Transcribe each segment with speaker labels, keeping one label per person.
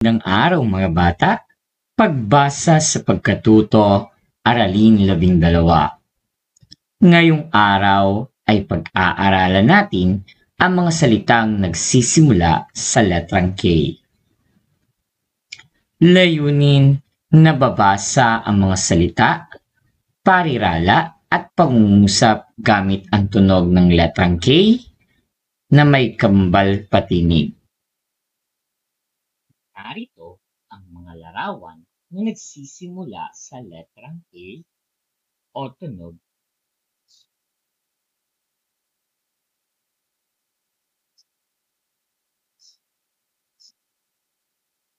Speaker 1: Ng araw mga bata, pagbasa sa pagkatuto, aralin 12. Ngayong araw ay pag-aaralan natin ang mga salitang nagsisimula sa letrang K. Layunin, nababasa ang mga salita, parirala at pangungusap gamit ang tunog ng letrang K na may kambal patinig. Narito ang mga larawan na nagsisimula sa letrang A o tunog.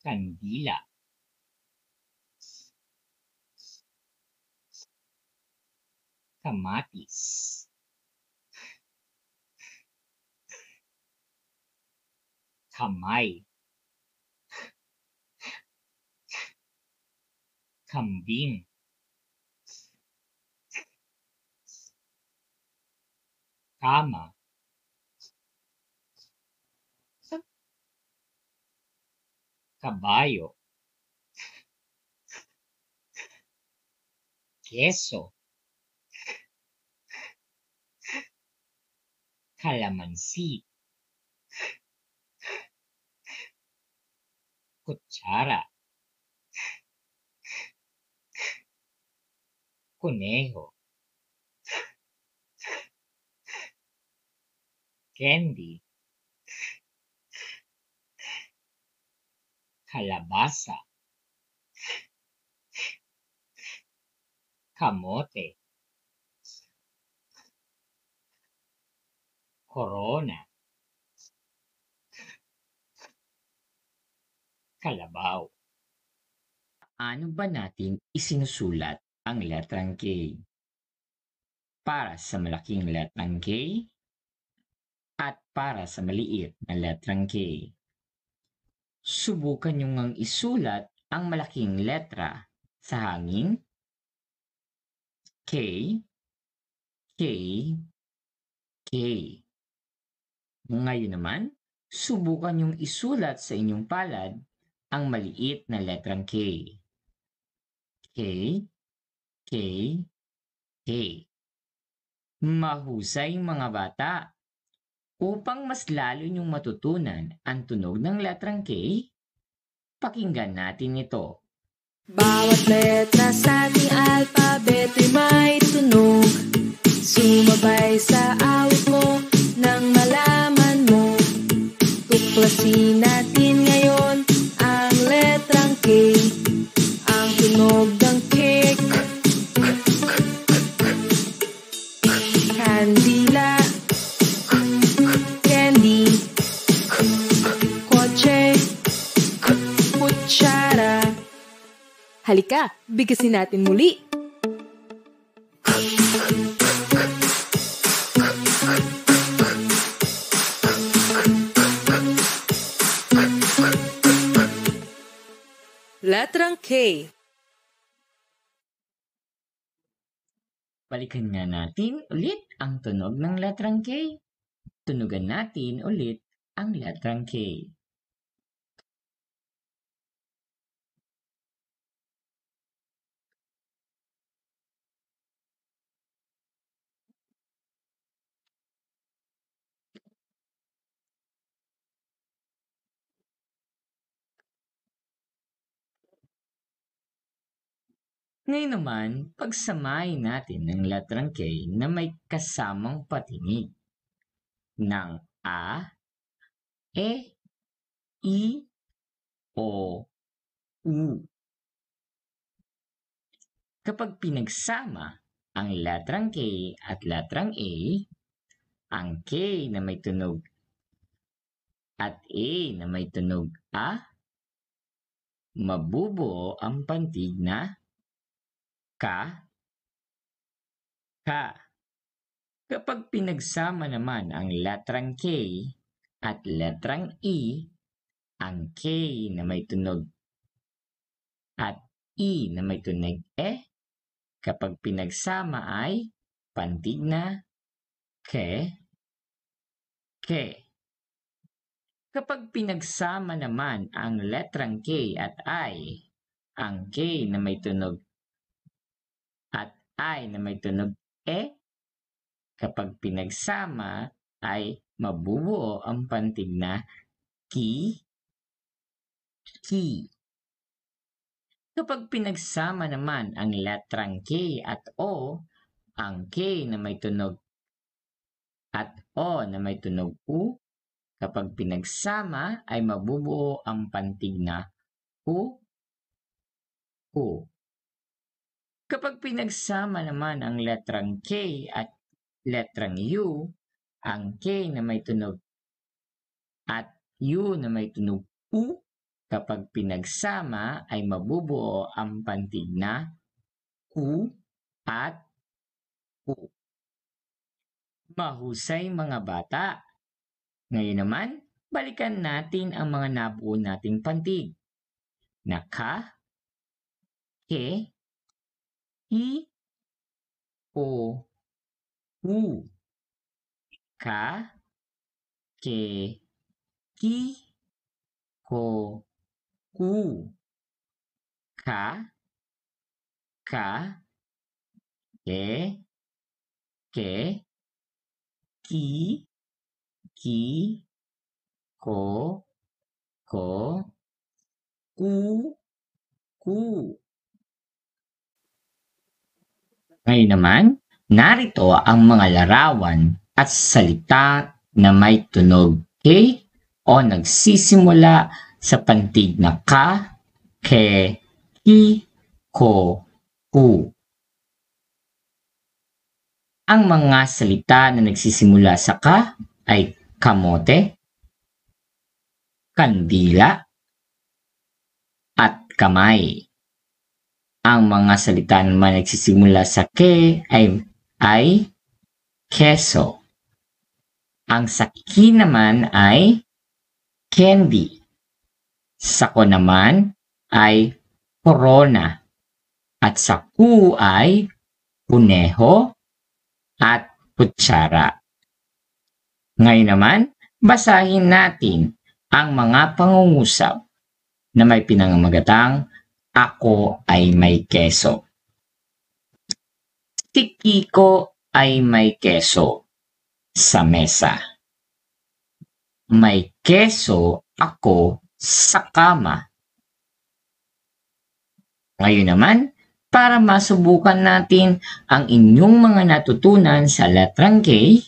Speaker 1: Kandila, kamatis, kamay, kambing, kama, kabayo, keso, kalamansi, kutsara, kuneho, candy, kalabasa, kamote, corona, kalabaw. Paano ba natin isinusulat ang letrang K? Para sa malaking letrang K at para sa maliit na letrang K. Subukan nyo ngang isulat ang malaking letra sa hangin. K, K, K. Ngayon naman, subukan nyong isulat sa inyong palad ang maliit na letrang K. K, K, K. Mahusay mga bata. Upang mas lalo nyong matutunan ang tunog ng letrang K, pakinggan natin ito.
Speaker 2: Bawat letra sa ating alpabeto'y may tunog. Sumabay sa awit mo nang malaman mo. Tuklasin natin ngayon ang letrang K. Ang tunog ng K. Kandila, candy, kotse, kutsara. Halika, bigkasin natin muli. Letrang K.
Speaker 1: Balikan nga natin ulit ang tunog ng letrang K. Tunugan natin ulit ang letrang K. Ngayon naman, pagsamahin natin ng letrang K na may kasamang patinig ng A, E, I, O, U. Kapag pinagsama ang letrang K at letrang A, ang K na may tunog at A na may tunog A, mabubuo ang pantig na ka, ka. Kapag pinagsama naman ang letrang K at letrang E, ang K na may tunog at E na may tunog kapag pinagsama ay pantig na ke, ke. Kapag pinagsama naman ang letrang K at I, ang K na may tunog at I na may tunog E, kapag pinagsama ay mabubuo ang pantig na ki, ki. Kapag pinagsama naman ang letrang K at O, ang K na may tunog at O na may tunog U, kapag pinagsama ay mabubuo ang pantig na U, U. Kapag pinagsama naman ang letrang K at letrang U, ang K na may tunog at U na may tunog U, kapag pinagsama ay mabubuo ang pantig na U at U. Mahusay mga bata! Ngayon naman, balikan natin ang mga nabuo nating pantig na ka, ke, hi, o, u. Ka, ke, ki, ko, ku. Ka, ke, ki, ko, ku. Ngayon naman, narito ang mga larawan at salita na may tunog K o nagsisimula sa pantig na ka, ke, ki, ko, ku. Ang mga salita na nagsisimula sa ka ay kamote, kandila, at kamay. Ang mga salita naman nagsisimula sa ke ay keso. Ang sa ki naman ay candy. Sa ko naman ay corona. At sa ku ay kuneho at kutsara. Ngayon naman, basahin natin ang mga pangungusap na may pinangamagatang ako ay may keso. Si Kiko ay may keso sa mesa. May keso ako sa kama. Ngayon naman, para masubukan natin ang inyong mga natutunan sa letrang K,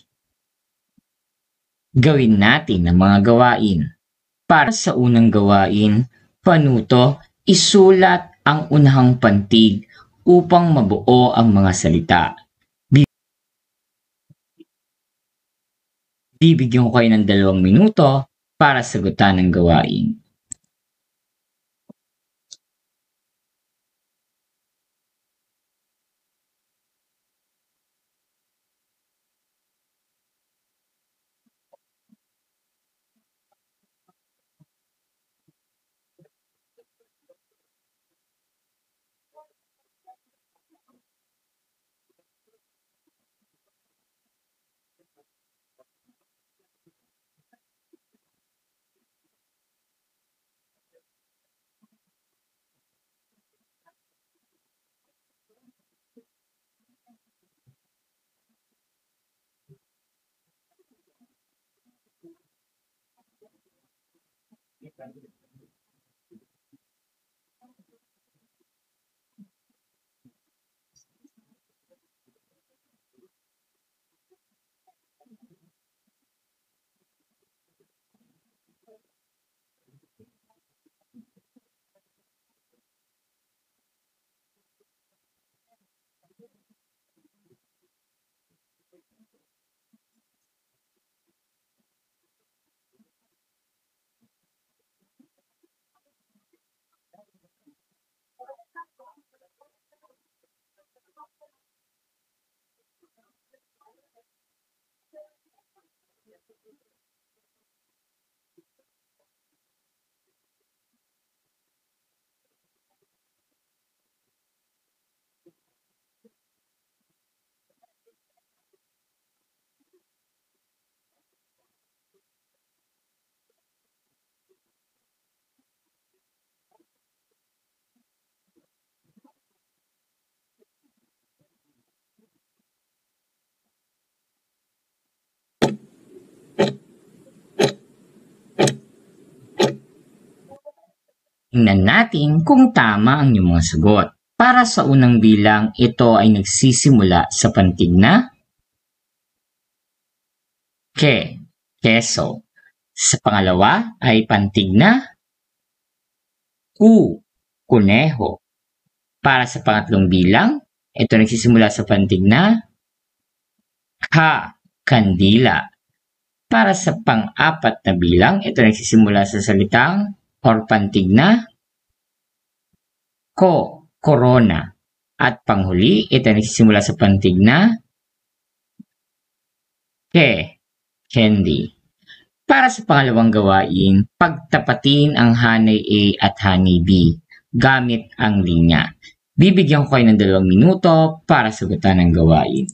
Speaker 1: gawin natin ang mga gawain. Para sa unang gawain, panuto, isulat ang unahang pantig upang mabuo ang mga salita. Bibigyan ko kayo ng 2 minuto para sagutan ang gawain. Tingnan natin kung tama ang iyong mga sagot. Para sa unang bilang, ito ay nagsisimula sa pantig na ke, keso. Sa pangalawa ay pantig na ku, kuneho. Para sa pangatlong bilang, ito nagsisimula sa pantig na ka, kandila. Para sa pang-apat na bilang, ito nagsisimula sa salitang or pantig na ko, corona. At panghuli, ito nagsisimula sa pantig na ke, candy. Para sa pangalawang gawain, pagtapatin ang hanay A at hanay B gamit ang linya. Bibigyan ko kayo ng 2 minuto para sagutan ang gawain.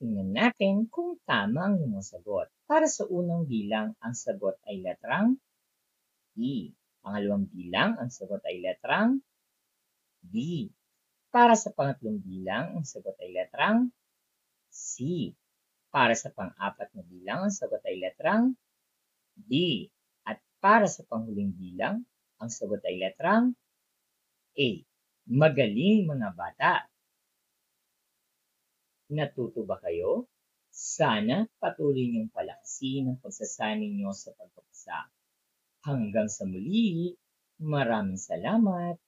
Speaker 1: Tingnan natin kung tama ang iyong sagot. Para sa unang bilang, ang sagot ay letrang E. Pangalawang bilang, ang sagot ay letrang B. Para sa pangatlong bilang, ang sagot ay letrang C. Para sa pang-apat na bilang, ang sagot ay letrang D. At para sa panghuling bilang, ang sagot ay letrang A. Magaling mga bata! Natuto ba kayo? Sana patuloy niyong palakasin ang pagsasanay niyo sa pagbabasa. Hanggang sa muli, maraming salamat!